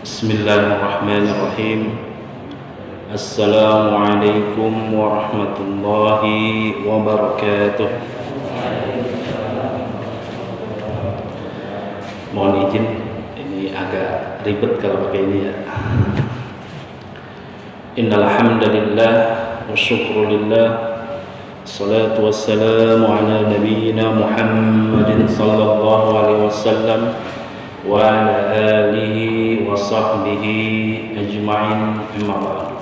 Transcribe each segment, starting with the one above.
Bismillahirrahmanirrahim. Assalamualaikum warahmatullahi wabarakatuh. Mohon izin, ini agak ribet kalau pakai ini ya. Innal hamdalillah wa syukrulillah, salatu wassalamu ala nabiyyina Muhammadin sallallahu alaihi wasallam wa ala alihi wa sahbihi ajma'in, amma ba'du.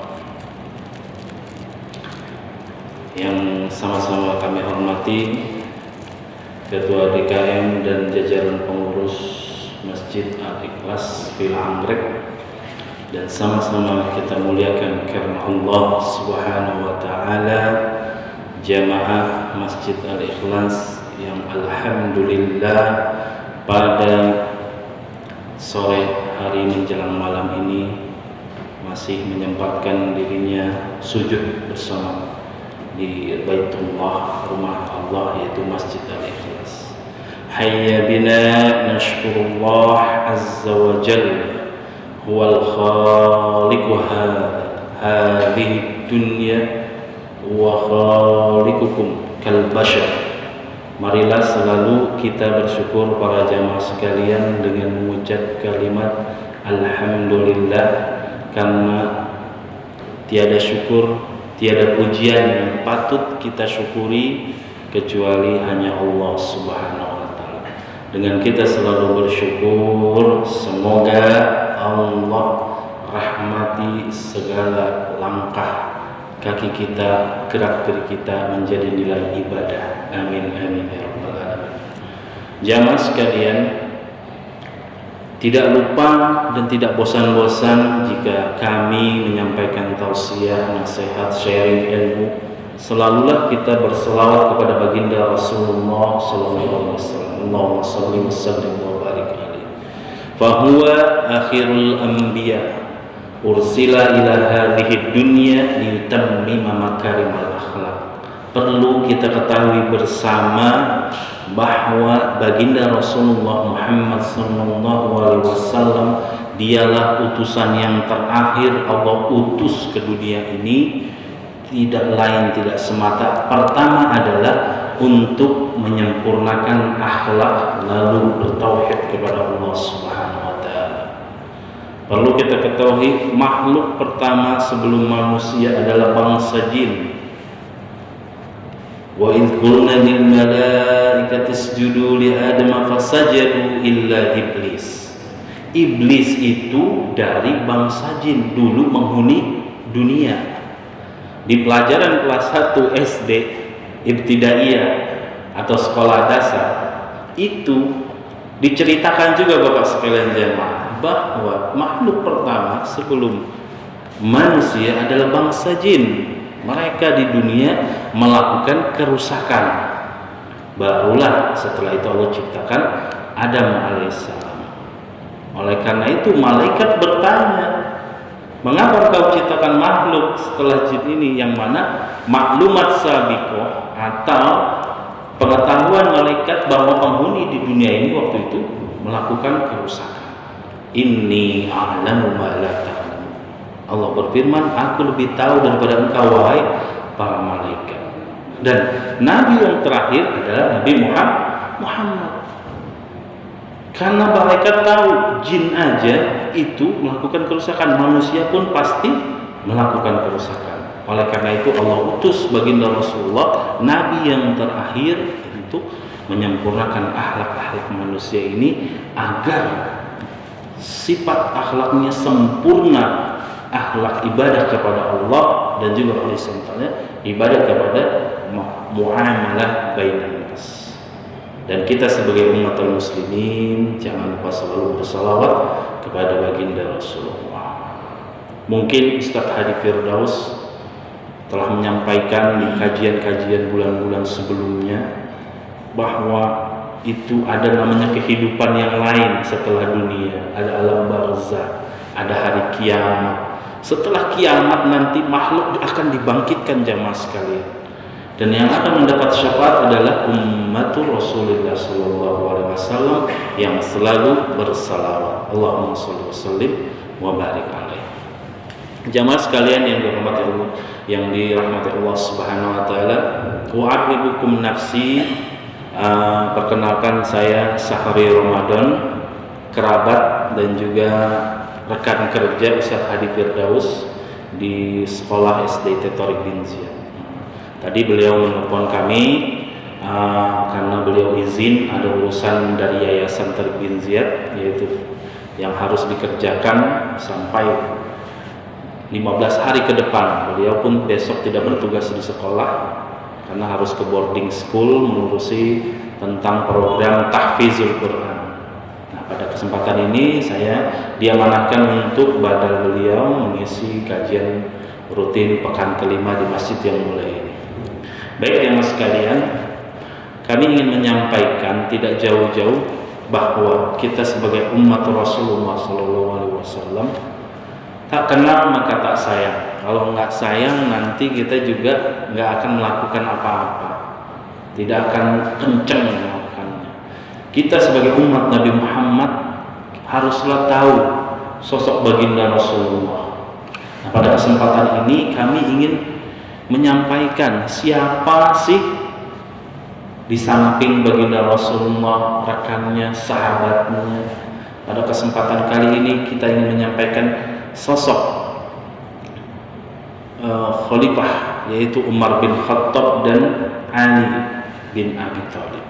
Yang sama-sama kami hormati Ketua DKM dan jajaran pengurus Masjid Al-Ikhlas Fil Anggrek, dan sama-sama kita muliakan karena Allah Subhanahu wa taala jamaah Masjid Al-Ikhlas yang alhamdulillah pada sore hari menjelang malam ini masih menyempatkan dirinya sujud bersama di Baitullah, rumah Allah, yaitu Masjid Al-Ikhlas. Hayya bina nashkurullah azza wa jalla huwal khaliqu hadhihi dunya wa khaliqukum kal bashar. Marilah selalu kita bersyukur para jamaah sekalian dengan mengucap kalimat alhamdulillah, karena tiada syukur, tiada pujian yang patut kita syukuri kecuali hanya Allah Subhanahu wa taala. Dengan kita selalu bersyukur, semoga Allah rahmati segala langkah kaki kita, gerak-gerik kita menjadi nilai ibadah. Amin amin ya rabbal alamin. Jamaah sekalian, tidak lupa dan tidak bosan-bosan jika kami menyampaikan tausiah, nasihat, sharing ilmu, selalulah kita berselawat kepada baginda Rasulullah sallallahu alaihi wasallam. Allahumma shalli wa sallim wa barik alaihi. Fa huwa akhirul anbiya ursila ila hadhihi dunya liyutammima makarimal akhlaq. Perlu kita ketahui bersama bahwa baginda Rasulullah Muhammad sallallahu alaihi wasallam dialah utusan yang terakhir Allah utus ke dunia ini, tidak lain tidak semata. Pertama adalah untuk menyempurnakan akhlak, lalu bertauhid kepada Allah Subhanahu wa taala. Perlu kita ketahui makhluk pertama sebelum manusia adalah bangsa jin. Wa idh qulna lil malaikati isjudu li adama fasajadu illa iblis. Iblis itu dari bangsa jin, dulu menghuni dunia. Di pelajaran kelas 1 SD ibtidaiyah atau sekolah dasar itu diceritakan juga Bapak sekalian jemaah bahwa makhluk pertama sebelum manusia adalah bangsa jin. Mereka di dunia melakukan kerusakan. Barulah setelah itu Allah ciptakan Adam alaihissalam. Oleh karena itu malaikat bertanya, mengapa kau ciptakan makhluk setelah jin ini, yang mana maklumat sabiqah atau pengetahuan malaikat bahwa penghuni di dunia ini waktu itu melakukan kerusakan. Inni a'lamu ma la ta'lamun. Allah berfirman, aku lebih tahu daripada engkau wahai para malaikat. Dan nabi yang terakhir adalah Nabi Muhammad. Karena malaikat tahu jin aja itu melakukan kerusakan, manusia pun pasti melakukan kerusakan. Oleh karena itu Allah utus baginda Rasulullah, nabi yang terakhir, untuk menyempurnakan akhlak-akhlak manusia ini agar sifat akhlaknya sempurna, akhlak ibadah kepada Allah dan juga horizontalnya ibadah kepada muamalah bainan nas. Dan kita sebagai umat muslimin jangan lupa selalu bersalawat kepada baginda Rasulullah. Mungkin Ustaz Hadi Firdaus telah menyampaikan di kajian-kajian bulan-bulan sebelumnya bahwa itu ada namanya kehidupan yang lain setelah dunia, ada alam barzakh, ada hari kiamat. Setelah kiamat nanti makhluk akan dibangkitkan jamaah sekalian. Dan yang akan mendapat syafaat adalah ummatul Rasulullah sallallahu alaihi wasallam yang selalu bersalawat. Allahumma shalli wa sallim wa barik alaihi. Jamaah sekalian yang dirahmati Allah, Subhanahu wa taala, wa'adzibukum nafsi. Perkenalkan, saya Sahri Ramadan, kerabat dan juga rekan kerja Ustaz Hadi Firdaus di sekolah SD Torik bin Ziyad. Tadi beliau menelpon kami karena beliau izin ada urusan dari Yayasan Torik bin Ziyad, yaitu yang harus dikerjakan sampai 15 hari ke depan. Beliau pun besok tidak bertugas di sekolah karena harus ke boarding school mengurusi tentang program tahfizul Quran. Nah, pada kesempatan ini saya diamanahkan untuk badal beliau mengisi kajian rutin pekan kelima di masjid yang mulai ini. Baik jamaah sekalian, kami ingin menyampaikan tidak jauh-jauh bahwa kita sebagai umat Rasulullah SAW tak kenal maka tak sayang. Kalau nggak sayang, nanti kita juga nggak akan melakukan apa-apa, tidak akan kenceng melakukannya. Kita sebagai umat Nabi Muhammad haruslah tahu sosok baginda Rasulullah. Nah, pada kesempatan ini kami ingin menyampaikan siapa sih di samping baginda Rasulullah, rekannya, sahabatnya. Pada kesempatan kali ini kita ingin menyampaikan sosok khalifah, yaitu Umar bin Khattab dan Ali bin Abi Thalib.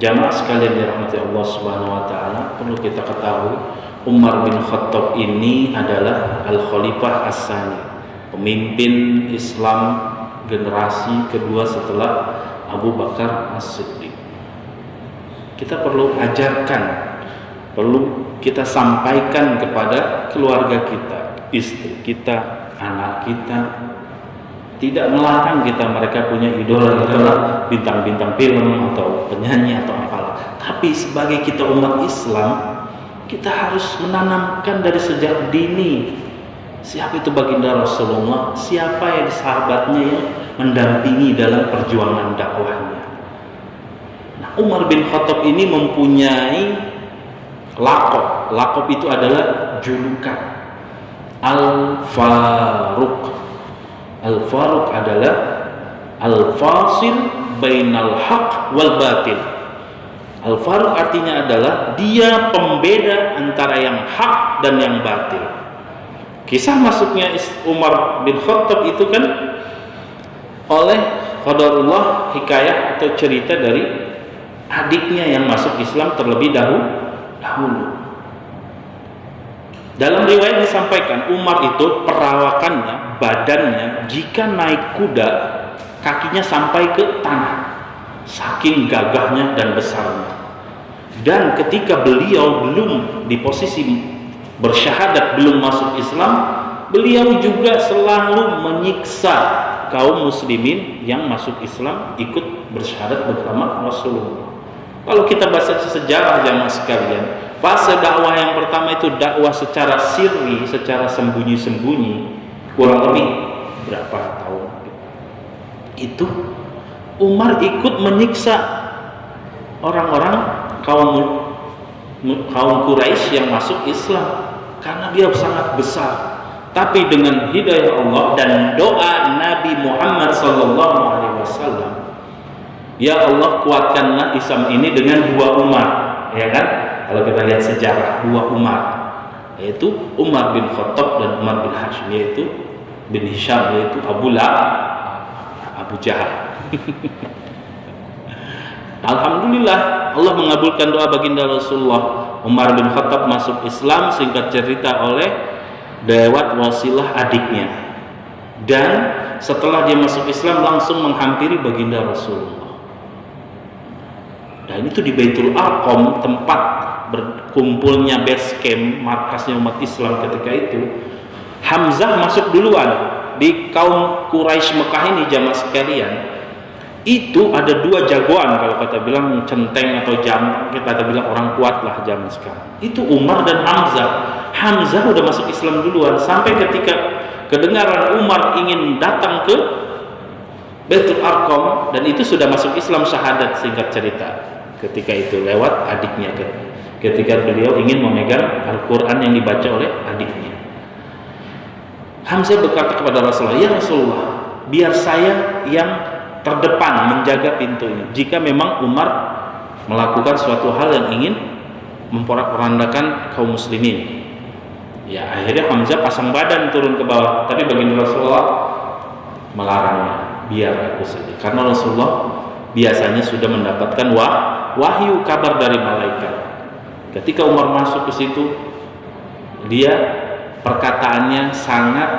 Jamaah sekalian dirahmati Allah Subhanahu wa taala, perlu kita ketahui Umar bin Khattab ini adalah Al-Khalifah As-Sani, pemimpin Islam generasi kedua setelah Abu Bakar As-Siddiq. Kita perlu ajarkan, perlu kita sampaikan kepada keluarga kita, istri kita, anak kita. Tidak melarang kita mereka punya idola-idola, bintang-bintang film atau penyanyi atau apalah. Tapi sebagai kita umat Islam, kita harus menanamkan dari sejak dini siapa itu baginda Rasulullah, siapa yang sahabatnya yang mendampingi dalam perjuangan dakwahnya. Nah, Umar bin Khattab ini mempunyai laqab. Laqab itu adalah julukan Al-Faruq. Al-Faruq adalah Al-Fasil bainal haq wal batil. Al-Faruq artinya adalah dia pembeda antara yang hak dan yang batil. Kisah masuknya Umar bin Khattab itu kan oleh qadarullah, hikayah atau cerita dari adiknya yang masuk Islam terlebih dahulu. Dalam riwayat disampaikan Umar itu perawakannya, badannya jika naik kuda kakinya sampai ke tanah, saking gagahnya dan besarnya. Dan ketika beliau belum di posisi bersyahadat, belum masuk Islam, beliau juga selalu menyiksa kaum muslimin yang masuk Islam ikut bersyahadat bersama Rasulullah. Kalau kita baca sejarah jamaah sekalian, fase dakwah yang pertama itu dakwah secara sirri, secara sembunyi-sembunyi, kurang lebih berapa tahun itu Umar ikut menyiksa orang-orang kaum Quraisy yang masuk Islam karena dia sangat besar. Tapi dengan hidayah Allah dan doa Nabi Muhammad SAW, ya Allah, kuatkanlah Islam ini dengan dua Umar, ya kan? Kalau kita lihat sejarah, dua Umar, yaitu Umar bin Khattab dan Umar bin Hashim, yaitu bin Hisham, yaitu Abu Jahal. Alhamdulillah, Allah mengabulkan doa baginda Rasulullah. Umar bin Khattab masuk Islam, singkat cerita, oleh lewat wasilah adiknya. Dan setelah dia masuk Islam langsung menghampiri baginda Rasulullah. Dan itu di Baitul Arqam, tempat berkumpulnya base camp, markasnya umat Islam ketika itu. Hamzah masuk duluan. Di kaum Quraisy Mekah ini jamaah sekalian, itu ada dua jagoan, kalau kata bilang centeng atau kita bilang orang kuat lah zaman sekarang. Itu Umar dan Hamzah. Hamzah udah masuk Islam duluan, sampai ketika kedengaran Umar ingin datang ke Baitul Arqam, dan itu sudah masuk Islam syahadat singkat cerita ketika itu lewat adiknya ketika beliau ingin memegang Al-Quran yang dibaca oleh adiknya. Hamzah berkata kepada Rasulullah, ya Rasulullah, biar saya yang terdepan menjaga pintu ini jika memang Umar melakukan suatu hal yang ingin memporak-porandakan kaum muslimin. Ya akhirnya Hamzah pasang badan turun ke bawah, tapi baginda Rasulullah melarangnya, biar aku saja, karena Rasulullah biasanya sudah mendapatkan wahyu kabar dari malaikat. Ketika Umar masuk ke situ, dia perkataannya sangat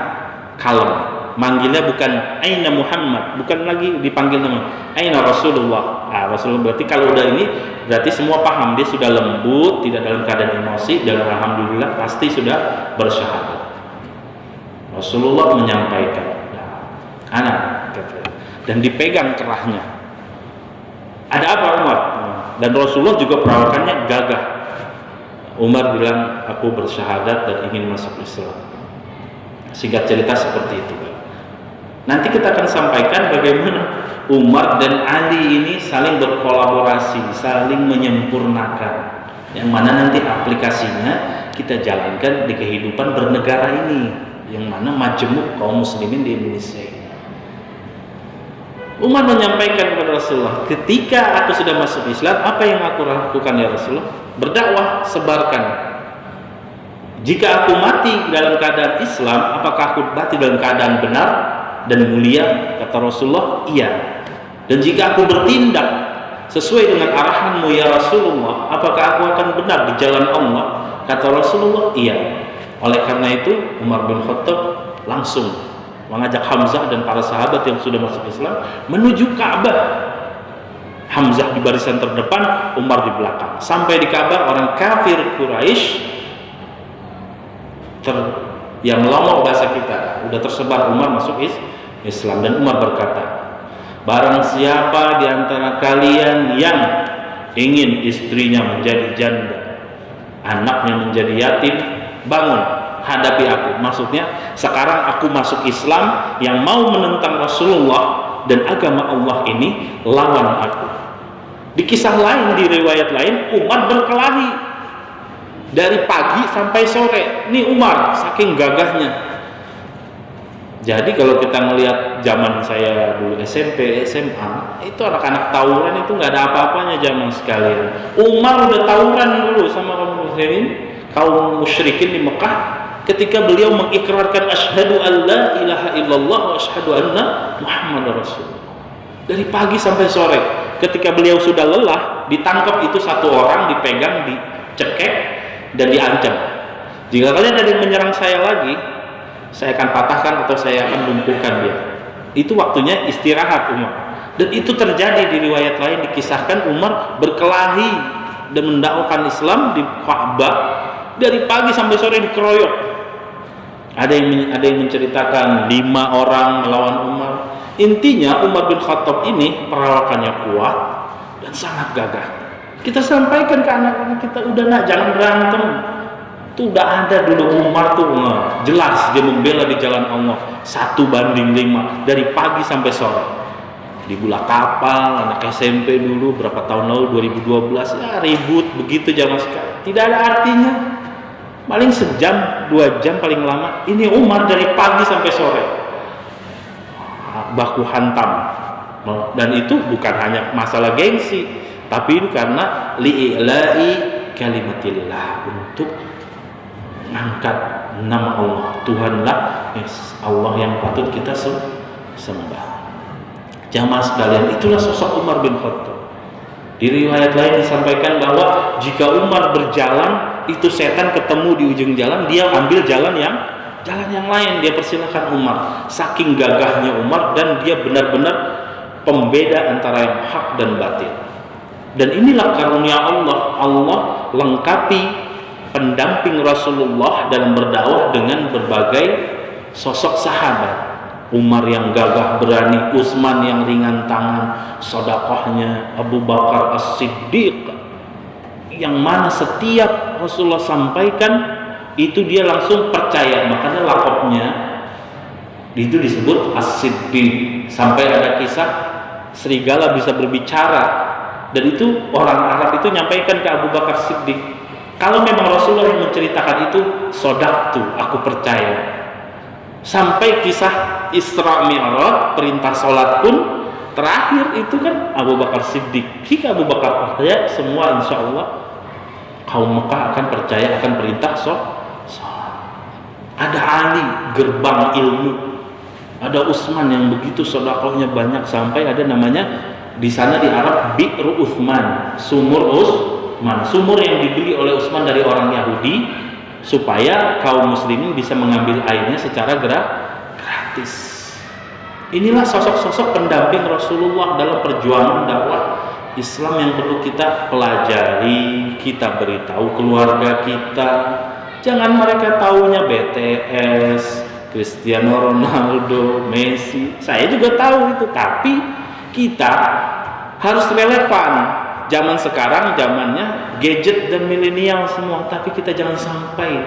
kalem, manggilnya bukan Aina Muhammad, bukan lagi dipanggil nama Aina Rasulullah. Rasulullah berarti kalau udah ini berarti semua paham, dia sudah lembut, tidak dalam keadaan emosi, dan alhamdulillah pasti sudah bersyahadat. Rasulullah menyampaikan, anak, dan dipegang kerahnya. Ada apa Umar? Dan Rasulullah juga perawakannya gagah. Umar bilang, aku bersyahadat dan ingin masuk Islam. Singkat cerita seperti itu. Nanti kita akan sampaikan bagaimana Umar dan Ali ini saling berkolaborasi, saling menyempurnakan, yang mana nanti aplikasinya kita jalankan di kehidupan bernegara ini, yang mana majemuk kaum muslimin di Indonesia ini. Umar menyampaikan kepada Rasulullah, ketika aku sudah masuk Islam, apa yang aku lakukan ya Rasulullah? Berdakwah, sebarkan. Jika aku mati dalam keadaan Islam, apakah aku mati dalam keadaan benar dan mulia? Kata Rasulullah, iya. Dan jika aku bertindak sesuai dengan arahanmu ya Rasulullah, apakah aku akan benar di jalan Allah? Kata Rasulullah, iya. Oleh karena itu Umar bin Khattab langsung mengajak Hamzah dan para sahabat yang sudah masuk Islam menuju Ka'bah. Hamzah di barisan terdepan, Umar di belakang. Sampai di Ka'bah, orang kafir Quraisy yang melongok bahasa kita udah tersebar, Umar masuk Islam. Dan Umar berkata, barang siapa di antara kalian yang ingin istrinya menjadi janda, anaknya menjadi yatim, bangun, hadapi aku. Maksudnya sekarang aku masuk Islam, yang mau menentang Rasulullah dan agama Allah ini lawan aku. Di kisah lain, di riwayat lain, Umar berkelahi dari pagi sampai sore. Ini Umar saking gagahnya. Jadi kalau kita melihat zaman saya dulu SMP, SMA, itu anak-anak tawuran itu nggak ada apa-apanya zaman sekalian. Umar udah tawuran dulu sama kaum musyrikin di Mekah. Ketika beliau mengikrarkan asyhadu an la ilaha illallah wa asyhadu anna Muhammadar Rasulullah, dari pagi sampai sore. Ketika beliau sudah lelah, ditangkap itu satu orang, dipegang, dicekek dan diancam, jika kalian ada yang menyerang saya lagi, saya akan patahkan atau saya akan lumpuhkan dia. Itu waktunya istirahat Umar. Dan itu terjadi di riwayat lain, dikisahkan Umar berkelahi dan mendakwakan Islam di Ka'bah dari pagi sampai sore dikeroyok. Ada yang menceritakan 5 orang melawan Umar. Intinya Umar bin Khattab ini perawakannya kuat dan sangat gagah. Kita sampaikan ke anak-anak kita, udah nak, jangan berantem. Itu udah ada dulu Umar tuh, jelas dia membela di jalan Allah 1:5 dari pagi sampai sore. Di bola kapal, anak SMP dulu berapa tahun lalu, 2012, ya ribut begitu zaman sekarang. Tidak ada artinya. Paling sejam, 2 jam paling lama. Ini Umar dari pagi sampai sore baku hantam. Dan itu bukan hanya masalah gengsi, tapi itu karena li'ila'i kalimatillah, untuk mengangkat nama Allah. Tuhanlah Allah yang patut kita sembah. Jamaah sekalian, itulah sosok Umar bin Khattab. Di riwayat lain disampaikan bahwa jika Umar berjalan, itu setan ketemu di ujung jalan, dia ambil jalan yang lain, dia persilahkan Umar. Saking gagahnya Umar, dan dia benar-benar pembeda antara yang hak dan batil. Dan inilah karunia Allah. Allah lengkapi pendamping Rasulullah dalam berdakwah dengan berbagai sosok sahabat. Umar yang gagah berani, Utsman yang ringan tangan, sedekahnya, Abu Bakar As-Siddiq yang mana setiap Rasulullah sampaikan itu dia langsung percaya. Makanya lakopnya Itu disebut as-siddiq. Sampai ada kisah serigala bisa berbicara, dan itu orang Arab itu nyampaikan ke Abu Bakar Siddiq, kalau memang Rasulullah yang menceritakan itu, sodaktu, aku percaya. Sampai kisah Isra Mi'raj, perintah sholat pun terakhir itu kan Abu Bakar Siddiq. Jika Abu Bakar percaya, semua insya Allah kaum Mekah akan percaya akan perintah sholat. Ada Ali, gerbang ilmu. Ada Utsman yang begitu sedekahnya banyak, sampai ada namanya di sana di Arab Bi'ru Utsman, sumur Utsman, sumur yang dibeli oleh Utsman dari orang Yahudi supaya kaum muslimin bisa mengambil airnya secara gratis. Inilah sosok-sosok pendamping Rasulullah dalam perjuangan dakwah Islam yang perlu kita pelajari, kita beritahu keluarga kita. Jangan mereka taunya BTS, Cristiano Ronaldo, Messi. Saya juga tahu itu, tapi kita harus relevan. Zaman sekarang zamannya gadget dan milenial semua, tapi kita jangan sampai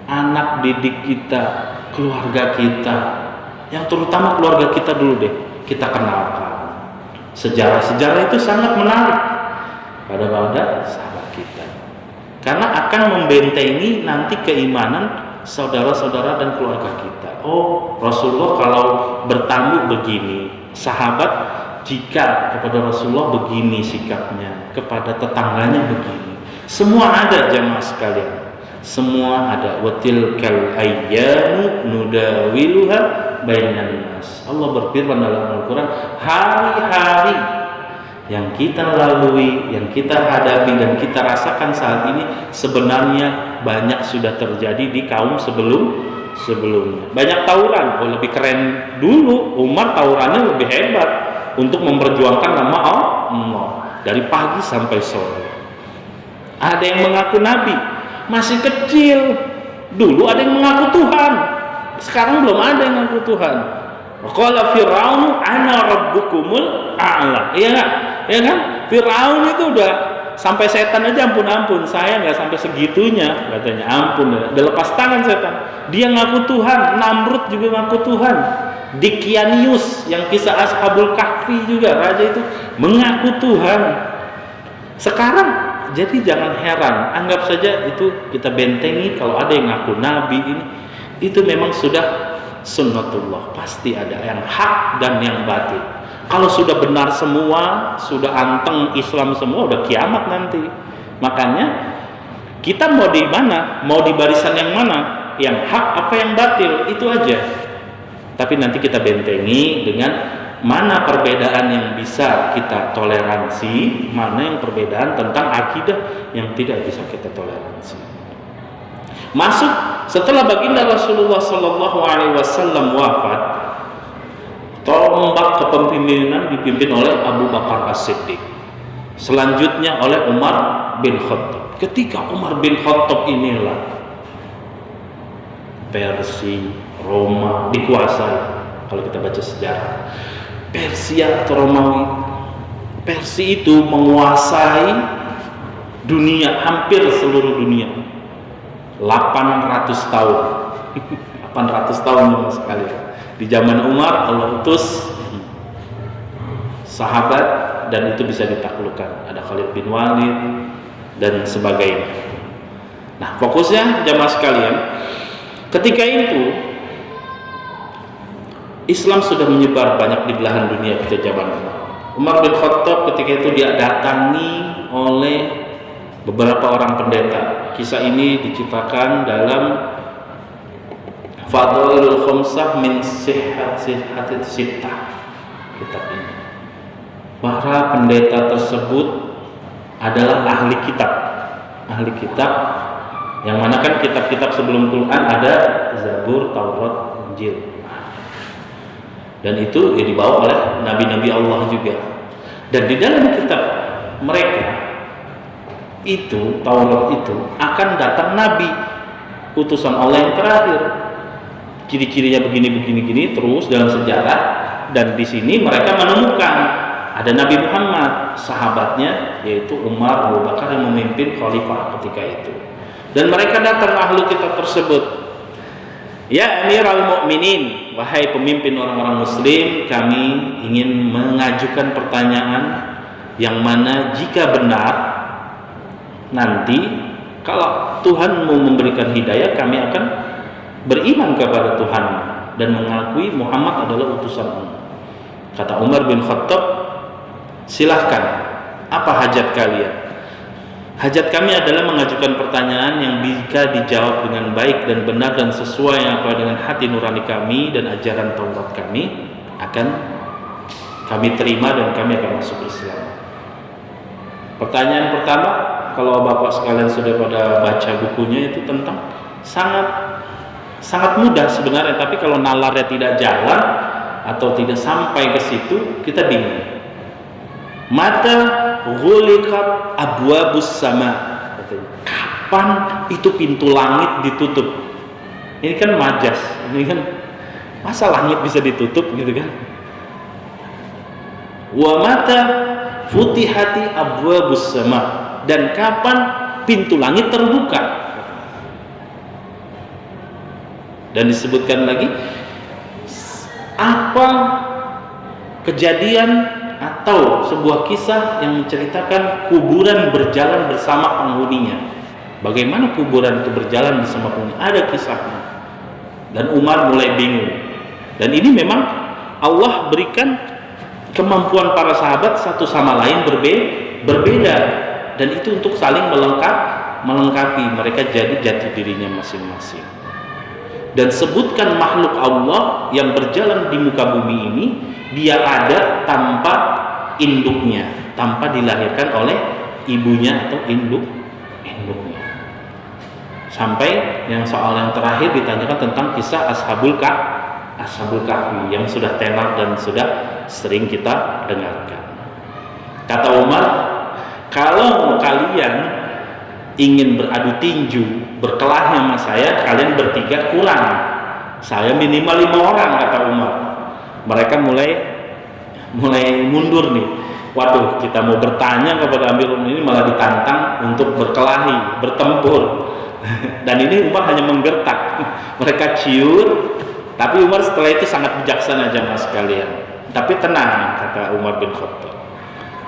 anak didik kita, keluarga kita, yang terutama keluarga kita dulu deh, kita kenalkan. Sejarah-sejarah itu sangat menarik pada sahabat kita, karena akan membentengi nanti keimanan saudara-saudara dan keluarga kita. Oh, Rasulullah kalau bertamu begini, sahabat jika kepada Rasulullah begini sikapnya, kepada tetangganya begini. Semua ada jamaah sekalian, semua ada. Watil kal ayyamu nudawiluha bainan nas. Allah berfirman dalam Al-Quran, hari-hari yang kita lalui, yang kita hadapi dan kita rasakan saat ini sebenarnya banyak sudah terjadi di kaum sebelumnya. Banyak tawuran, lebih keren dulu. Umar tawurannya lebih hebat untuk memperjuangkan nama Allah dari pagi sampai sore. Ada yang mengaku nabi, masih kecil. Dulu ada yang mengaku Tuhan, sekarang belum ada yang mengaku Tuhan. Qala Fir'aun ana rabbukumul a'la. Iya enggak? Ya kan? Fir'aun itu udah sampai setan aja ampun, saya nggak sampai segitunya, katanya. Ampun, udah lepas tangan setan. Dia ngaku Tuhan. Namrud juga ngaku Tuhan. Dikianius yang kisah Ashabul Kahfi juga, raja itu mengaku Tuhan. Sekarang jadi jangan heran, anggap saja itu kita bentengi. Kalau ada yang ngaku nabi, ini itu memang sudah sunnatullah, pasti ada yang hak dan yang batil. Kalau sudah benar semua, sudah anteng Islam semua, udah kiamat nanti. Makanya kita mau di mana, mau di barisan yang mana, yang hak apa yang batil, itu aja. Tapi nanti kita bentengi dengan mana perbedaan yang bisa kita toleransi, mana yang perbedaan tentang akidah yang tidak bisa kita toleransi. Masuk setelah baginda Rasulullah Sallallahu Alaihi Wasallam wafat, tombak kepemimpinan dipimpin oleh Abu Bakar As-Siddiq, selanjutnya oleh Umar bin Khattab. Ketika Umar bin Khattab inilah Persia, Roma dikuasai. Kalau kita baca sejarah, Persia atau Romawi, Persia itu menguasai dunia, hampir seluruh dunia. 800 tahun 800 tahun sekali. Di zaman Umar Allah utus sahabat dan itu bisa ditaklukkan. Ada Khalid bin Walid dan sebagainya. Nah, fokusnya jamaah sekalian, ketika itu Islam sudah menyebar banyak di belahan dunia pada zaman Umar. Umar bin Khattab ketika itu dia datangi oleh beberapa orang pendeta. Kisah ini diceritakan dalam Fadailul Khamsah min Sihhatit Sittah, kitab ini. Para pendeta tersebut adalah ahli kitab yang mana kan kitab-kitab sebelum Quran ada Zabur, Taurat, Injil, dan itu dibawa oleh nabi-nabi Allah juga. Dan di dalam kitab mereka itu, Taurat itu, akan datang nabi, utusan Allah yang terakhir. Ciri-cirinya begini, terus dalam sejarah. Dan di sini mereka menemukan ada Nabi Muhammad, sahabatnya yaitu Umar, Abu Bakar yang memimpin khalifah ketika itu. Dan mereka datang ahlu kitab tersebut. Ya Amirul Mukminin, wahai pemimpin orang-orang muslim, kami ingin mengajukan pertanyaan yang mana jika benar nanti kalau Tuhan mau memberikan hidayah, kami akan beriman kepada Tuhan dan mengakui Muhammad adalah utusan Allah. Kata Umar bin Khattab, silahkan, apa hajat kalian? Hajat kami adalah mengajukan pertanyaan yang jika dijawab dengan baik dan benar dan sesuai apa dengan hati nurani kami dan ajaran Taurat kami, akan kami terima dan kami akan masuk Islam. Pertanyaan pertama, kalau Bapak sekalian sudah pada baca bukunya, itu tentang sangat mudah sebenarnya, tapi kalau nalarnya tidak jalan atau tidak sampai ke situ, kita bingung. Mata ghuliqat abwabus sama, kapan itu pintu langit ditutup? Ini kan majas, ini kan masa langit bisa ditutup gitu kan? Wa mata futihati abwabus sama, dan kapan pintu langit terbuka? Dan disebutkan lagi apa kejadian atau sebuah kisah yang menceritakan kuburan berjalan bersama penghuninya. Bagaimana kuburan itu berjalan bersama penghuninya? Ada kisahnya. Dan Umar mulai bingung. Dan ini memang Allah berikan kemampuan para sahabat satu sama lain berbeda. Dan itu untuk saling melengkapi. Mereka jadi jati dirinya masing-masing. Dan sebutkan makhluk Allah yang berjalan di muka bumi ini, dia ada tanpa induknya, tanpa dilahirkan oleh ibunya atau induknya. Sampai yang soal yang terakhir ditanyakan tentang kisah Ashabul Kahfi yang sudah tenar dan sudah sering kita dengarkan. Kata Umar, kalau kalian ingin beradu tinju, berkelahi sama saya, kalian bertiga kurang, saya minimal 5 orang, kata Umar. Mereka mulai mundur nih. Waduh, kita mau bertanya kepada Amirul Mukminin malah ditantang untuk berkelahi, bertempur. Dan ini Umar hanya menggertak. Mereka ciut, tapi Umar setelah itu sangat bijaksana jamaah sekalian. Tapi tenang, kata Umar bin Khattab,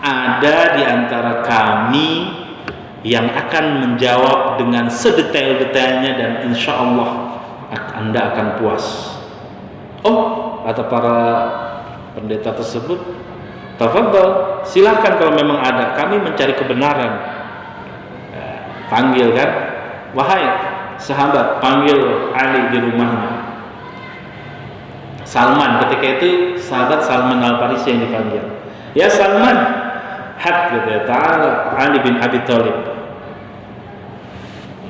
ada di antara kami yang akan menjawab dengan sedetail-detailnya dan insya Allah Anda akan puas. Oh, kata para pendeta tersebut, tafadhal, silahkan kalau memang ada, kami mencari kebenaran. Panggil kan, wahai sahabat, panggil Ali di rumahnya. Salman, ketika itu sahabat Salman Al-Farisi yang dipanggil. Ya Salman, kata ta'ala Ali bin Abi Thalib.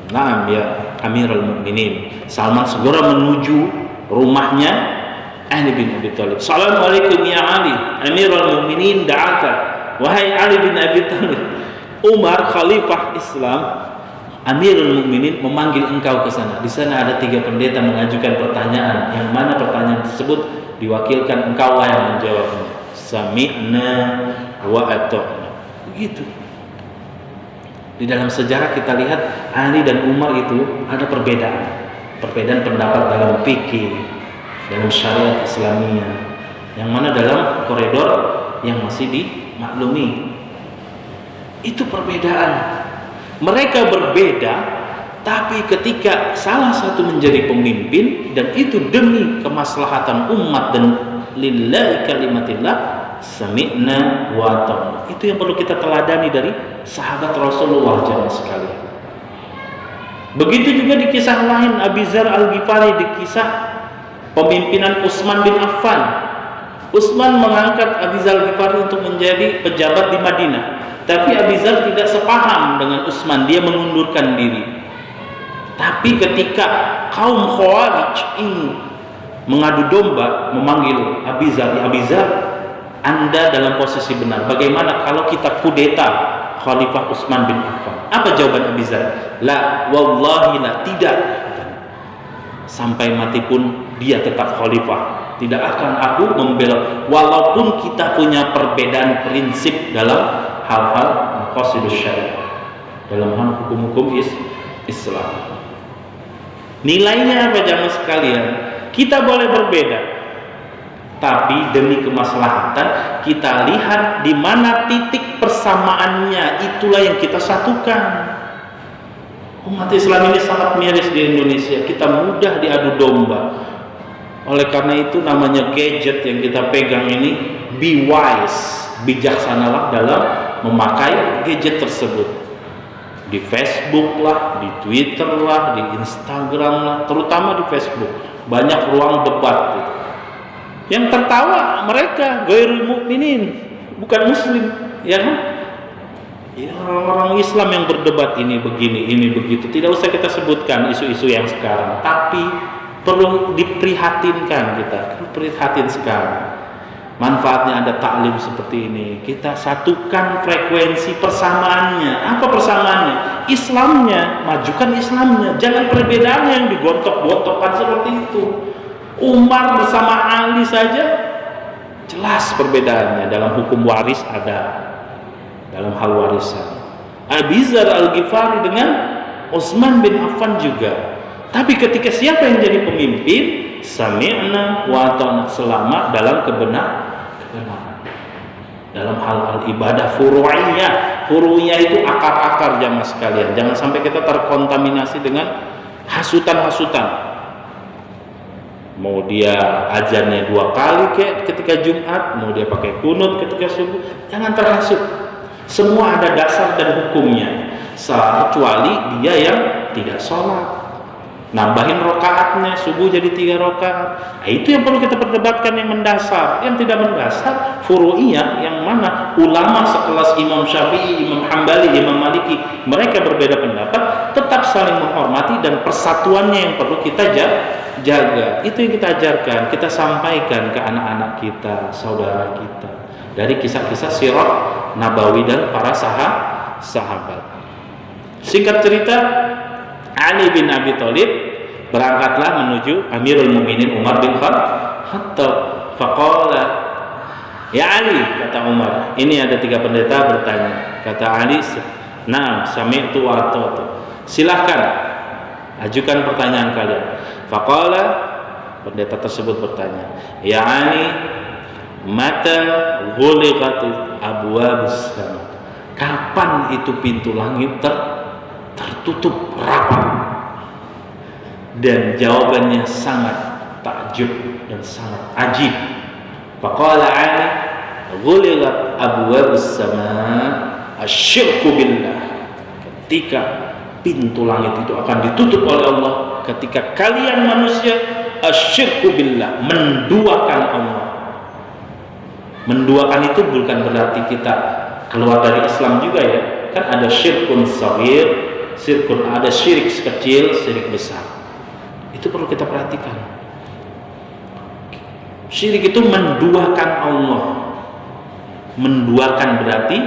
Naam ya Amirul Mukminin. Salman segera menuju rumahnya Ali bin Abi Thalib. Assalamualaikum ya Ali, Amirul Mukminin da'aka. Wahai Ali bin Abi Thalib, Umar khalifah Islam, Amirul Mukminin memanggil engkau ke sana. Di sana ada 3 pendeta mengajukan pertanyaan, yang mana pertanyaan tersebut diwakilkan engkau lah yang menjawabnya. Sami'na wa ata'na. Begitu. Di dalam sejarah kita lihat Ali dan Umar itu ada perbedaan pendapat dalam fikih, dalam syariat Islamiyah, yang mana dalam koridor yang masih dimaklumi. Itu perbedaan. Mereka berbeda, tapi ketika salah satu menjadi pemimpin dan itu demi kemaslahatan umat dan lillahi kalimatillah, sami'na wa ta'na. Itu yang perlu kita teladani dari sahabat Rasulullah jamaah sekalian. Begitu juga di kisah lain Abi Dzar Al-Ghifari, di kisah pemimpinan Utsman bin Affan. Utsman mengangkat Abi Dzar Al-Ghifari untuk menjadi pejabat di Madinah, tapi Abi Dzar tidak sepaham dengan Utsman, dia mengundurkan diri. Tapi ketika kaum Khawarij ingin mengadu domba, memanggil Abi Dzar, ya Abi Dzar, Anda dalam posisi benar. Bagaimana kalau kita kudeta Khalifah Utsman bin Affan? Apa jawaban Abi Dzar? La, wallahi la, tidak. Sampai mati pun dia tetap khalifah. Tidak akan aku membela, walaupun kita punya perbedaan prinsip dalam hal-hal maqasidus syariah, dalam hal hukum-hukum Islam. Nilainya apa jamaah sekalian? Kita boleh berbeda, tapi demi kemaslahatan kita lihat di mana titik persamaannya, itulah yang kita satukan. Umat Islam ini sangat miris di Indonesia, kita mudah diadu domba. Oleh karena itu namanya gadget yang kita pegang ini, be wise, bijaksanalah dalam memakai gadget tersebut. Di Facebook lah, di Twitter lah, di Instagram lah, terutama di Facebook banyak ruang debat gitu. Yang tertawa mereka ghairul mukminin, bukan muslim, ya kan? Ya, orang Islam yang berdebat ini begini, ini begitu. Tidak usah kita sebutkan isu-isu yang sekarang, tapi perlu diprihatinkan kita, prihatin sekali. Manfaatnya ada taklim seperti ini. Kita satukan frekuensi persamaannya. Apa persamaannya? Islamnya, majukan Islamnya. Jangan perbedaannya yang digontok-gontokkan seperti itu. Umar bersama Ali saja jelas perbedaannya. Dalam hukum waris ada, dalam hal warisan. Abu Dzar Al-Ghifari dengan Utsman bin Affan juga. Tapi ketika siapa yang jadi pemimpin, sami'na wa ata'na, selama dalam kebenaran. Dalam hal-hal ibadah furu'iyah itu akar-akar jamaah sekalian. Jangan sampai kita terkontaminasi dengan hasutan-hasutan. Mau dia azannya 2 kali ketika Jumat, mau dia pakai kunut ketika subuh, jangan terhasut. Semua ada dasar dan hukumnya, kecuali dia yang tidak sholat, nambahin rokaatnya, subuh jadi 3 rokaat. Nah, itu yang perlu kita perdebatkan, yang mendasar. Yang tidak mendasar furu'iyah, yang mana ulama sekelas Imam Syafi'i, Imam Hambali, Imam Maliki, mereka berbeda pendapat, tetap saling menghormati dan persatuannya yang perlu kita jaga. Itu yang kita ajarkan, kita sampaikan ke anak-anak kita, saudara kita, dari kisah-kisah sirah nabawi dan para sahabat. Singkat cerita, Ali bin Abi Thalib berangkatlah menuju Amirul Mukminin Umar bin Khattab. Faqala, ya Ali, kata Umar, ini ada 3 pendeta bertanya. Kata Ali, "Naam, sami'tu wa ata'tu." Silahkan ajukan pertanyaan kalian. Faqala, pendeta tersebut bertanya, "Ya Ali, mata ghuliqat abwabus sama?" Kapan itu pintu langit tertutup rapat? Dan jawabannya sangat takjub dan sangat ajib. Faqala Ali, ghuliqat abwabus sama asyirku billah. Ketika pintu langit itu akan ditutup oleh Allah, ketika kalian manusia asyirku billah, menduakan Allah. Menduakan itu bukan berarti kita keluar dari Islam juga ya. Kan ada syirkun shaghir, ada syirik kecil, syirik besar. Itu perlu kita perhatikan. Syirik itu menduakan Allah. Menduakan berarti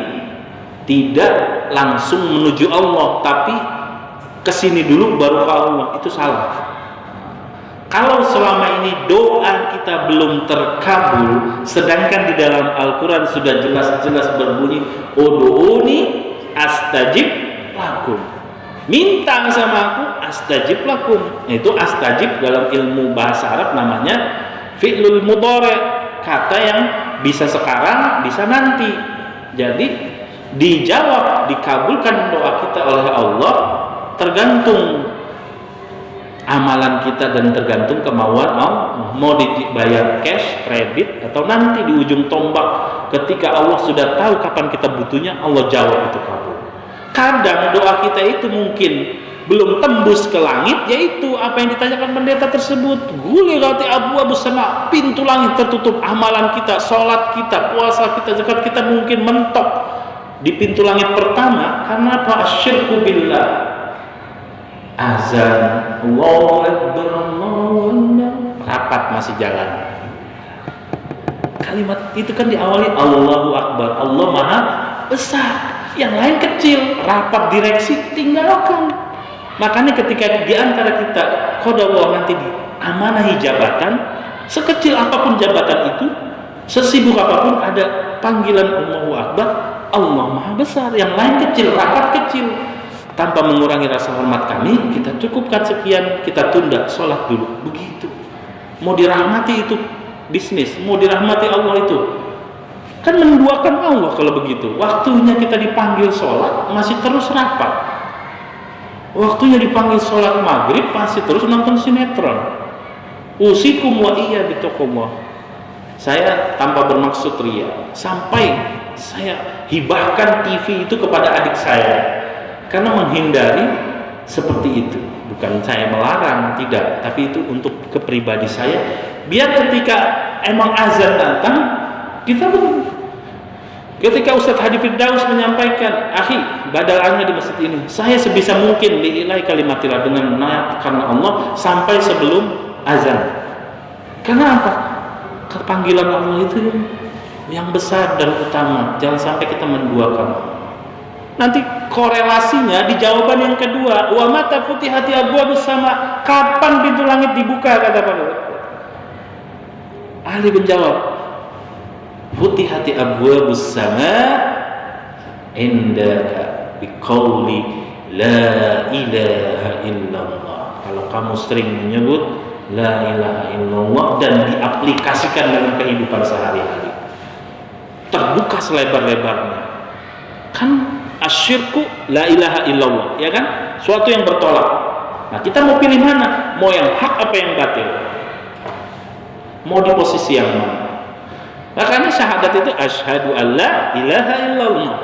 tidak langsung menuju Allah, tapi kesini dulu baru ke Allah. Itu salah. Kalau selama ini doa kita belum terkabul, sedangkan di dalam Al-Quran sudah jelas-jelas berbunyi ud'uni astajib lakum, minta sama aku astajib lakum. Itu astajib dalam ilmu bahasa Arab namanya fi'lul mudhari', kata yang bisa sekarang bisa nanti. Jadi dijawab, dikabulkan doa kita oleh Allah tergantung amalan kita dan tergantung kemauan Allah. Mau dibayar cash, kredit, atau nanti di ujung tombak ketika Allah sudah tahu kapan kita butuhnya, Allah jawab itu kabul. Kadang doa kita itu mungkin belum tembus ke langit, yaitu apa yang ditanyakan pendeta tersebut. Ghuliqati abwabus sama, pintu langit tertutup. Amalan kita, sholat kita, puasa kita, zakat kita mungkin mentok di pintu langit pertama. Karena apa? Asyirku billah. Azan, Allahu Akbar, Allahu Akbar, rapat masih jalan. Kalimat itu kan diawali Allahu Akbar, Allah Maha Besar. Yang lain kecil, rapat direksi tinggalkan. Makanya ketika di antara kita qadallah nanti diamanahi jabatan, sekecil apapun jabatan itu, sesibuk apapun, ada panggilan Allahu Akbar, Allah Maha Besar. Yang lain kecil, rapat kecil. Tanpa mengurangi rasa hormat kami, kita cukupkan sekian, kita tunda sholat dulu. Begitu. Mau dirahmati itu bisnis, mau dirahmati Allah itu kan menduakan Allah. Kalau begitu waktunya kita dipanggil sholat masih terus rapat, waktunya dipanggil sholat maghrib masih terus nonton sinetron. Usikum wa iya bitaqullah. Saya tanpa bermaksud ria, sampai saya hibahkan TV itu kepada adik saya karena menghindari seperti itu. Bukan saya melarang, tidak, tapi itu untuk kepribadi saya, biar ketika emang azan datang kita pun. Ketika Ustadz Hadi Firdaus menyampaikan, akhi, badalnya di masjid ini, saya sebisa mungkin lillahi kalimatillah, dengan karena Allah sampai sebelum azan. Karena apa? Kepanggilan Allah itu yang besar dan utama. Jangan sampai kita menduakan. Nanti korelasinya di jawaban yang kedua, wa mata futihati abwabus sama, kapan pintu langit dibuka, kata para ahli menjawab, futihati abwabus sama indaka biqauli la ilaha illallah. Kalau kamu sering menyebut la ilaha illallah dan diaplikasikan dalam kehidupan sehari-hari, terbuka selebar-lebarnya. Kan asyirku la ilaha illallah, ya kan? Suatu yang bertolak. Nah, kita mau pilih mana? Mau yang hak apa yang batil? Mau di posisi yang mana? Makanya syahadat itu asyhadu alla ilaha illallah.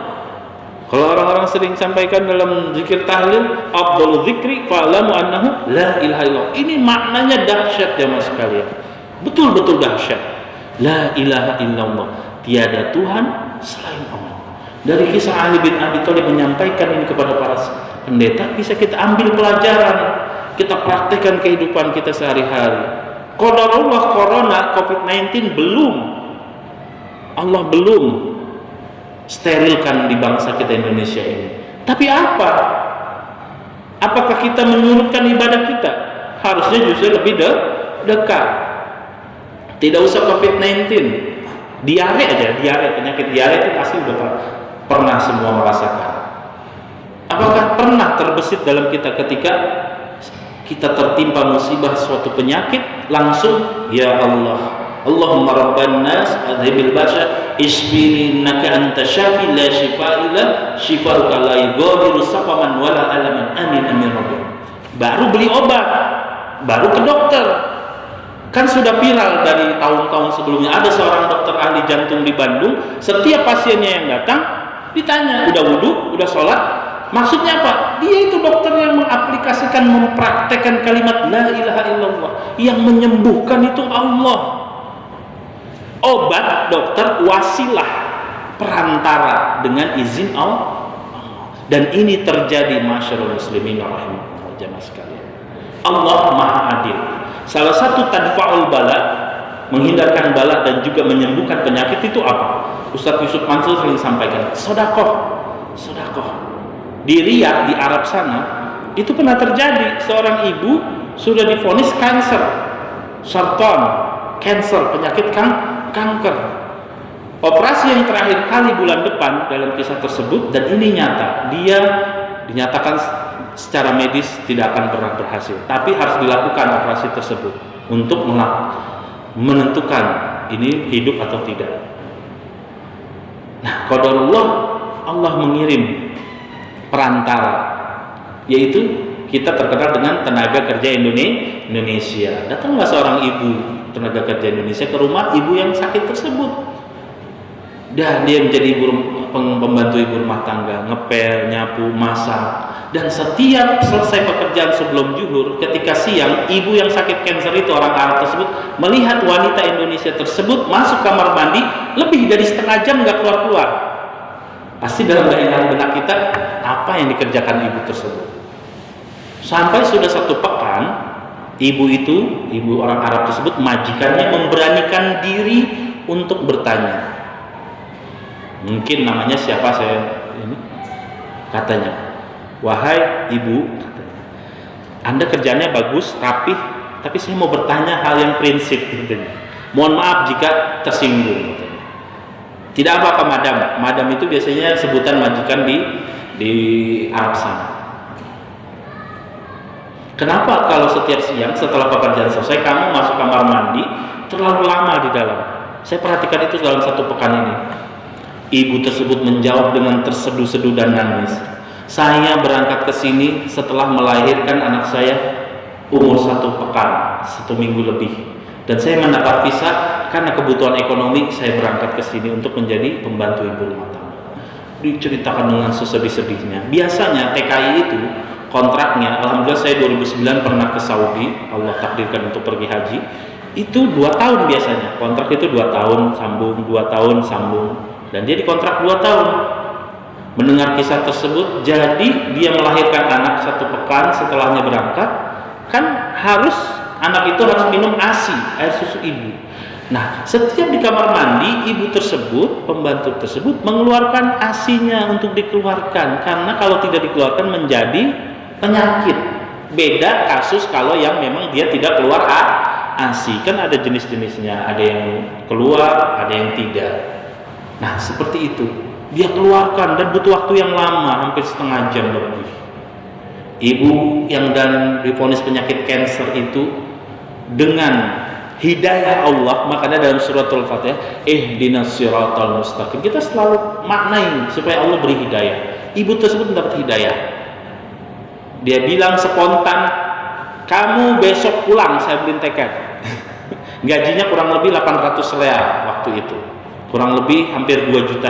Kalau orang-orang sering sampaikan dalam zikir tahlil, afdhalul dzikri fa'lamu annahu la ilaha illallah. Ini maknanya dahsyat ya Mas sekalian. Betul-betul dahsyat. La ilaha illallah. Tiada Tuhan selain Allah. Dari kisah Ali bin Abi Thalib menyampaikan ini kepada para pendeta, bisa kita ambil pelajaran, kita praktekkan kehidupan kita sehari-hari. Qadarullah corona COVID-19 belum, Allah belum sterilkan di bangsa kita Indonesia ini. Tapi apa? Apakah kita menyurutkan ibadah kita? Harusnya justru lebih dekat. Tidak usah COVID-19, diare aja, penyakit diare itu pasti udah pernah semua merasakan. Apakah pernah terbesit dalam kita ketika kita tertimpa musibah suatu penyakit, langsung ya Allah, Allahumma rabban nas adhibil ba'sa isbiri innaka anta syafi la shifaa illa shifauka la yughadiru saqaman wala alaman amin amin rabbih. Baru beli obat, baru ke dokter. Kan sudah viral dari tahun-tahun sebelumnya, ada seorang dokter ahli jantung di Bandung, setiap pasiennya yang datang ditanya, udah wudhu, udah sholat, maksudnya apa? Dia itu dokter yang mengaplikasikan, mempraktekkan kalimat la ilaha illallah. Yang menyembuhkan itu Allah. Obat dokter wasilah, perantara dengan izin Allah. Dan ini terjadi, masyaallah muslimin rahimahullah jamaah sekalian. Allah Maha Adil. Salah satu tadfa'ul bala, menghindarkan bala dan juga menyembuhkan penyakit itu apa? Ustadz Yusuf Mansur sering sampaikan, sodakoh. Di Riyadh, di Arab sana, itu pernah terjadi. Seorang ibu sudah divonis kanker, sarton, cancer, penyakit kanker. Operasi yang terakhir kali bulan depan dalam kisah tersebut, dan ini nyata, dia dinyatakan secara medis tidak akan pernah berhasil, tapi harus dilakukan operasi tersebut untuk menentukan ini hidup atau tidak. Nah, qadarullah, Allah mengirim perantara, yaitu kita terkenal dengan tenaga kerja Indonesia. Datanglah seorang ibu tenaga kerja Indonesia ke rumah ibu yang sakit tersebut, dan dia menjadi pembantu ibu rumah tangga, ngepel, nyapu, masak. Dan setiap selesai pekerjaan sebelum zuhur, ketika siang, ibu yang sakit kanker itu, orang Arab tersebut, melihat wanita Indonesia tersebut masuk kamar mandi lebih dari setengah jam nggak keluar-keluar. Pasti dalam bayangan benak kita, apa yang dikerjakan ibu tersebut. Sampai sudah 1 pekan, ibu orang Arab tersebut, majikannya memberanikan diri untuk bertanya. Mungkin namanya siapa, saya ini katanya, wahai ibu, Anda kerjanya bagus, rapih, tapi saya mau bertanya hal yang prinsip, mohon maaf jika tersinggung. Tidak apa-apa madam itu biasanya sebutan majikan di Arab sana. Kenapa kalau setiap siang setelah pekerjaan selesai kamu masuk kamar mandi terlalu lama di dalam? Saya perhatikan itu dalam 1 pekan ini. Ibu tersebut menjawab dengan terseduh-seduh dan nangis. Saya berangkat ke sini setelah melahirkan anak saya umur 1 pekan, 1 minggu lebih. Dan saya mendapat visa karena kebutuhan ekonomi. Saya berangkat ke sini untuk menjadi pembantu ibu rumah tangga. Diceritakan dengan sesedih-sedihnya. Biasanya TKI itu kontraknya, alhamdulillah saya 2009 pernah ke Saudi, Allah takdirkan untuk pergi haji, itu 2 tahun biasanya, kontrak itu 2 tahun sambung, 2 tahun sambung, dan dia dikontrak 2 tahun. Mendengar kisah tersebut, jadi dia melahirkan anak 1 pekan setelahnya berangkat, kan anak itu harus minum ASI, air susu ibu. Nah, setiap di kamar mandi, ibu tersebut, pembantu tersebut mengeluarkan ASI-nya untuk dikeluarkan, karena kalau tidak dikeluarkan menjadi penyakit. Beda kasus kalau yang memang dia tidak keluar ASI, kan ada jenis-jenisnya, ada yang keluar, ada yang tidak. Nah, seperti itu. Dia keluarkan dan butuh waktu yang lama, hampir setengah jam lebih. Ibu yang dan divonis penyakit kanker itu dengan hidayah Allah, makanya dalam suratul Fatihah, ihdinas siratal mustaqim, kita selalu maknai supaya Allah beri hidayah. Ibu tersebut mendapat hidayah. Dia bilang spontan, kamu besok pulang, saya beliin tiket. Gajinya kurang lebih 800 real waktu itu, kurang lebih hampir 2,5 juta,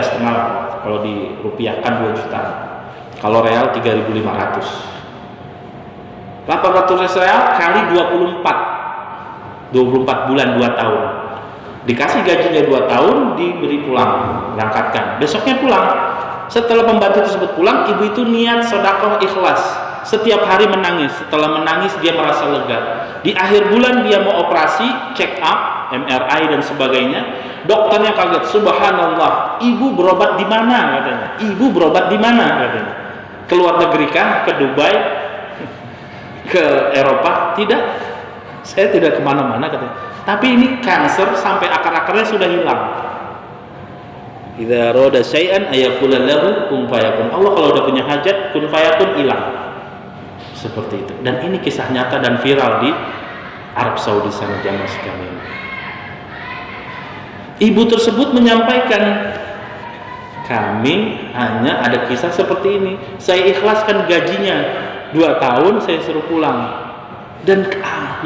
kalau dirupiahkan 2 juta, kalau real 3.500. 800 real kali 24 bulan, 2 tahun, dikasih gajinya 2 tahun, diberi pulang, berangkatkan, besoknya pulang. Setelah pembantu tersebut pulang, ibu itu niat sedekah ikhlas, setiap hari menangis. Setelah menangis dia merasa lega. Di akhir bulan dia mau operasi, check up, MRI dan sebagainya. Dokternya kaget, subhanallah, ibu berobat di mana katanya? Ibu berobat di mana katanya? Ke luar negeri kah? Ke Dubai? Ke Eropa? Tidak, saya tidak kemana-mana katanya. Tapi ini kanker sampai akar-akarnya sudah hilang. Idza rada syai'an ayaqula lahu kun fayakun. Allah kalau udah punya hajat, kun fayakun, hilang. Seperti itu. Dan ini kisah nyata dan viral di Arab Saudi sana, jamaah sekalian. Ibu tersebut menyampaikan, kami hanya ada kisah seperti ini. Saya ikhlaskan gajinya 2 tahun, saya suruh pulang. Dan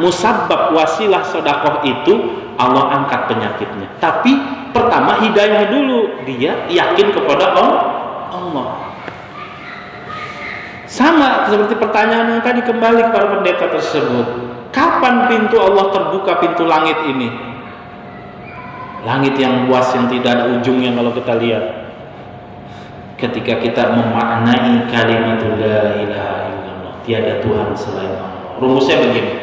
musabbab wasilah sedekah itu Allah angkat penyakitnya. Tapi pertama hidayah dulu, dia yakin kepada Allah. Sama seperti pertanyaan yang tadi, kembali kepada pendeta tersebut, kapan pintu Allah terbuka, pintu langit ini, langit yang luas yang tidak ada ujungnya kalau kita lihat, ketika kita memaknai kalimat la ilaha illallah, tiada Tuhan selain Allah. Rumusnya begini,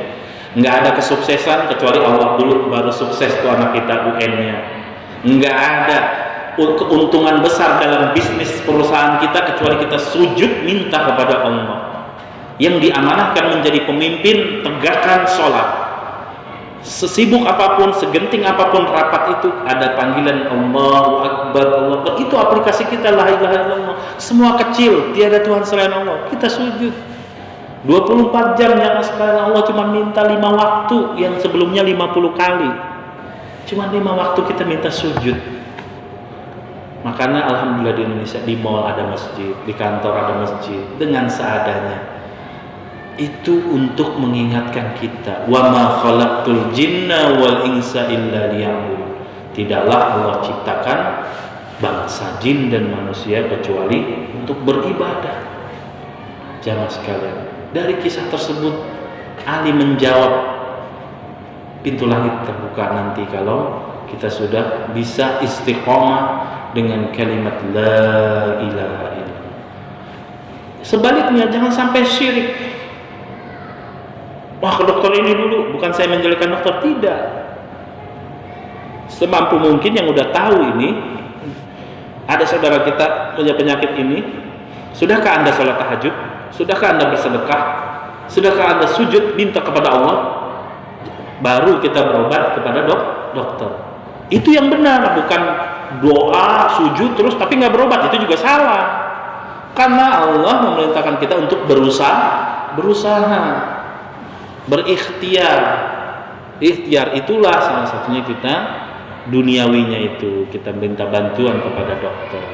nggak ada kesuksesan kecuali Allah dulu, baru sukses tuh anak kita UN-nya. Nggak ada keuntungan besar dalam bisnis perusahaan kita kecuali kita sujud minta kepada Allah. Yang diamanahkan menjadi pemimpin, tegakkan sholat. Sesibuk apapun, segenting apapun rapat itu, ada panggilan Allahu Akbar, Allahu Akbar. Itu aplikasi kita, la ilaha illallah. Semua kecil, tiada Tuhan selain Allah, kita sujud 24 jam. Yang sekalian Allah cuma minta 5 waktu, yang sebelumnya 50 kali, cuma 5 waktu kita minta sujud. Makanya alhamdulillah di Indonesia, di mall ada masjid, di kantor ada masjid, dengan seadanya. Itu untuk mengingatkan kita, wa ma khalaqtul jinna wal insa illa liya'budun. Tidaklah Allah ciptakan bangsa jin dan manusia kecuali untuk beribadah. Jamaah sekalian, dari kisah tersebut Ali menjawab, pintu langit terbuka nanti kalau kita sudah bisa istiqomah dengan kalimat la ilaha illallah. Sebaliknya jangan sampai syirik. Wah, ke dokter ini dulu, bukan saya menjelekkan dokter, tidak. Semampu mungkin yang udah tahu ini, ada saudara kita punya penyakit ini, sudahkah Anda sholat tahajud? Sudahkah Anda bersedekah? Sudahkah Anda sujud minta kepada Allah? Baru kita berobat kepada dokter. Itu yang benar, bukan doa, sujud terus tapi nggak berobat. Itu juga salah. Karena Allah memerintahkan kita untuk berusaha. berikhtiar. Ikhtiar itulah salah satunya kita duniawinya itu kita minta bantuan kepada dokter.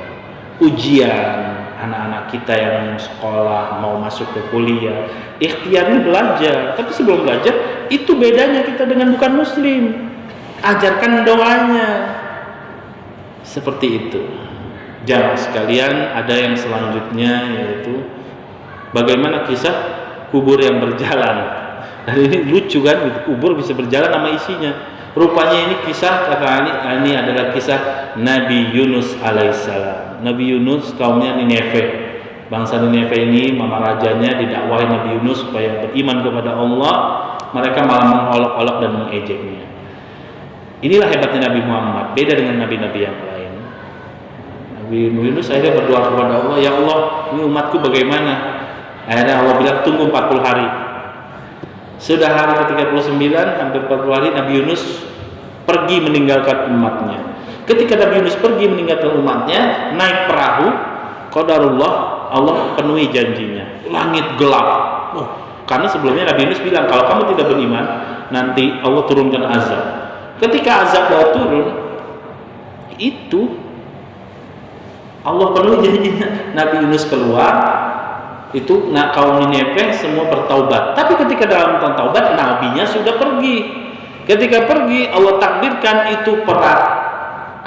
Ujian anak-anak kita yang sekolah mau masuk ke kuliah, ikhtiarnya belajar. Tapi sebelum belajar itu bedanya kita dengan bukan muslim. Ajarkan doanya. Seperti itu. Jamaah sekalian, ada yang selanjutnya yaitu bagaimana kisah kubur yang berjalan. Dan ini lucu kan, gitu. Kubur bisa berjalan sama isinya. Rupanya ini kisah, kata ini adalah kisah Nabi Yunus alaihissalam. Nabi Yunus kaumnya Nineveh. Bangsa Nineveh ini, mama rajanya didakwahi Nabi Yunus supaya beriman kepada Allah. Mereka malah mengolok-olok dan mengejeknya. Inilah hebatnya Nabi Muhammad, beda dengan nabi-nabi yang lain. Nabi Yunus akhirnya berdoa kepada Allah, ya Allah, ini umatku bagaimana? Akhirnya Allah bilang, tunggu 40 hari. Sudah hari ke-39, hampir 40 hari, Nabi Yunus pergi meninggalkan umatnya. Ketika Nabi Yunus pergi meninggalkan umatnya, naik perahu, qadarullah, Allah penuhi janjinya. Langit gelap. Karena sebelumnya Nabi Yunus bilang, kalau kamu tidak beriman, nanti Allah turunkan azab. Ketika azab Allah turun, itu Allah penuhi janjinya. Nabi Yunus keluar, itu kaum Nineveh semua bertaubat. Tapi ketika dalam taubat, nabinya sudah pergi. Ketika pergi, Allah takdirkan itu perat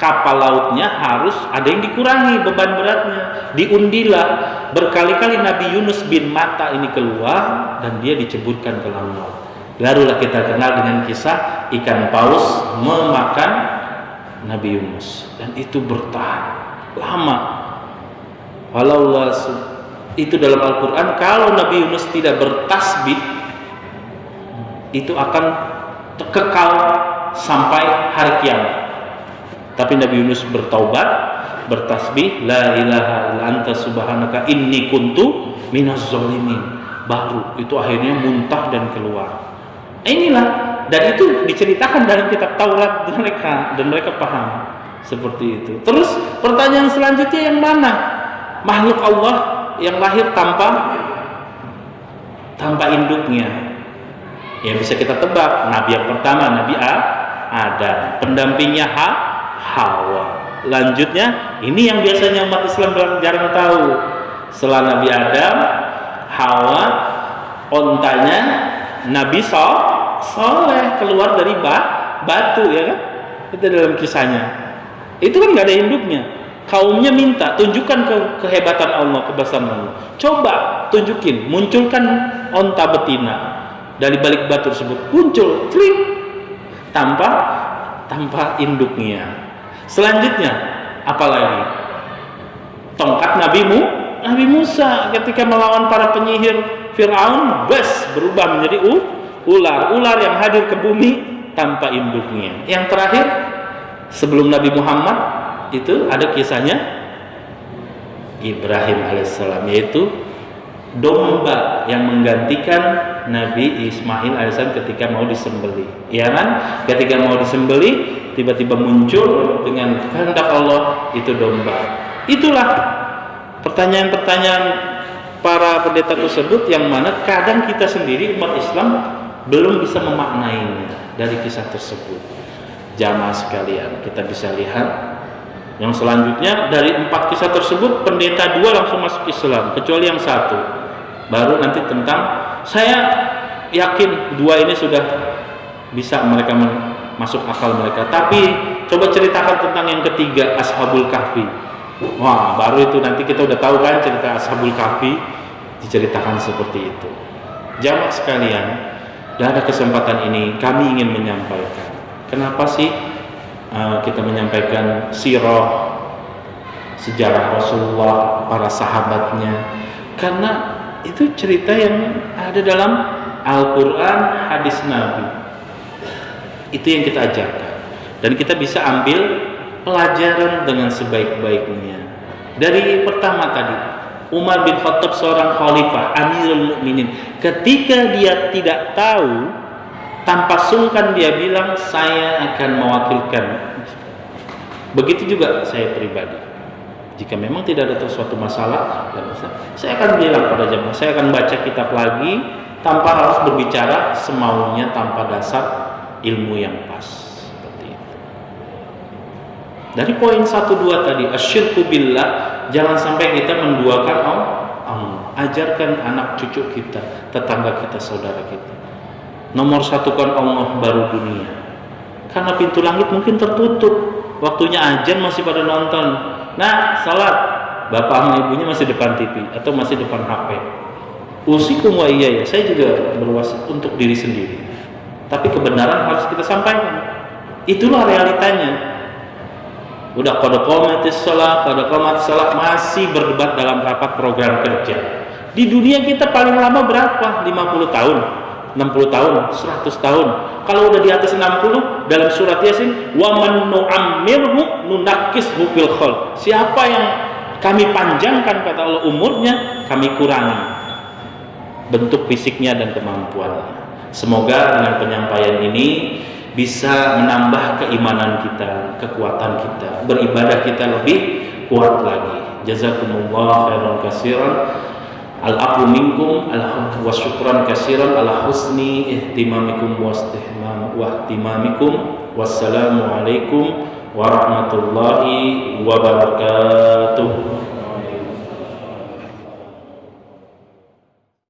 kapal lautnya harus ada yang dikurangi beban beratnya. Diundilah berkali-kali Nabi Yunus bin Matta ini keluar dan dia diceburkan ke laut. Barulah kita kenal dengan kisah ikan paus memakan Nabi Yunus, dan itu bertahan lama. Walau itu dalam Al-Quran, kalau Nabi Yunus tidak bertasbih itu akan kekal sampai hari kiamat. Tapi Nabi Yunus bertaubat, bertasbih, la ilaha illa anta subhanaka inni kuntu minaz zalimin. Baru itu akhirnya muntah dan keluar. Inilah, dan itu diceritakan dalam kitab Taurat mereka, dan mereka paham seperti itu. Terus pertanyaan selanjutnya, yang mana makhluk Allah yang lahir tanpa induknya? Yang bisa kita tebak, nabi yang pertama Nabi Adam, pendampingnya Hawa. Lanjutnya, ini yang biasanya umat Islam jarang tahu. Setelah Nabi Adam, Hawa, ontanya Nabi Soleh keluar dari batu, ya kan? Itu dalam kisahnya. Itu kan nggak ada induknya. Kaumnya minta, tunjukkan kehebatan Allah, kebesaran Allah. Coba tunjukin, munculkan onta betina dari balik batu tersebut. Muncul, klik, tanpa induknya. Selanjutnya, apalagi? Tongkat Nabi Musa ketika melawan para penyihir Fir'aun, berubah menjadi ular yang hadir ke bumi tanpa induknya. Yang terakhir, sebelum Nabi Muhammad, itu ada kisahnya Ibrahim alaihissalam, yaitu domba yang menggantikan Nabi Ismail alaihissalam ketika mau disembelih. Ya kan? Ketika mau disembelih, tiba-tiba muncul dengan kehendak Allah itu domba. Itulah pertanyaan-pertanyaan para pendeta tersebut yang mana kadang kita sendiri umat Islam belum bisa memaknainya dari kisah tersebut. Jamaah sekalian, kita bisa lihat yang selanjutnya, dari 4 kisah tersebut pendeta 2 langsung masuk Islam, kecuali yang 1 baru nanti tentang, saya yakin 2 ini sudah bisa mereka masuk akal mereka. Tapi coba ceritakan tentang yang ketiga, Ashabul Kahfi. Wah, baru itu nanti kita udah tahu kan cerita Ashabul Kahfi diceritakan seperti itu. Jamaah sekalian, pada kesempatan ini kami ingin menyampaikan, kenapa sih kita menyampaikan sirah, sejarah Rasulullah, para sahabatnya? Karena itu cerita yang ada dalam Al-Quran, hadis Nabi. Itu yang kita ajarkan, dan kita bisa ambil pelajaran dengan sebaik-baiknya. Dari pertama tadi, Umar bin Khattab seorang khalifah, Amirul Mukminin, ketika dia tidak tahu, tanpa sungkan dia bilang, saya akan mewakilkan. Begitu juga saya pribadi, jika memang tidak ada suatu masalah, saya akan bilang pada jemaah, saya akan baca kitab lagi, tanpa harus berbicara semaunya tanpa dasar ilmu yang pas. Seperti itu. Dari poin 1, 2 tadi, asyirku billah, jangan sampai kita menduakan Allah. Ajarkan anak cucu kita, tetangga kita, saudara kita. Nomor 1 kan Allah, baru dunia. Karena pintu langit mungkin tertutup, waktunya azan masih pada nonton. Nah, salat, bapak sama ibunya masih depan TV atau masih depan HP. Usikum wa iya, ya, saya juga berwasiat untuk diri sendiri. Tapi kebenaran harus kita sampaikan. Itulah realitanya. Udah qad qamatis shalah, masih berdebat dalam rapat program kerja. Di dunia kita paling lama berapa? 50 tahun, 60 tahun, 100 tahun. Kalau udah di atas 60, dalam surat Yasin, wa man nu'ammirhu nunakkishu fil khalq. Siapa yang kami panjangkan, kata Allah, umurnya, kami kurangi bentuk fisiknya dan kemampuannya. Semoga dengan penyampaian ini bisa menambah keimanan kita, kekuatan kita, beribadah kita lebih kuat lagi. Jazakumullah khairan katsiran. Al-afu minkum wa syukran katsiran ala husni ihtimamikum wa ihtimamikum. Wassalamu alaikum warahmatullahi wabarakatuh.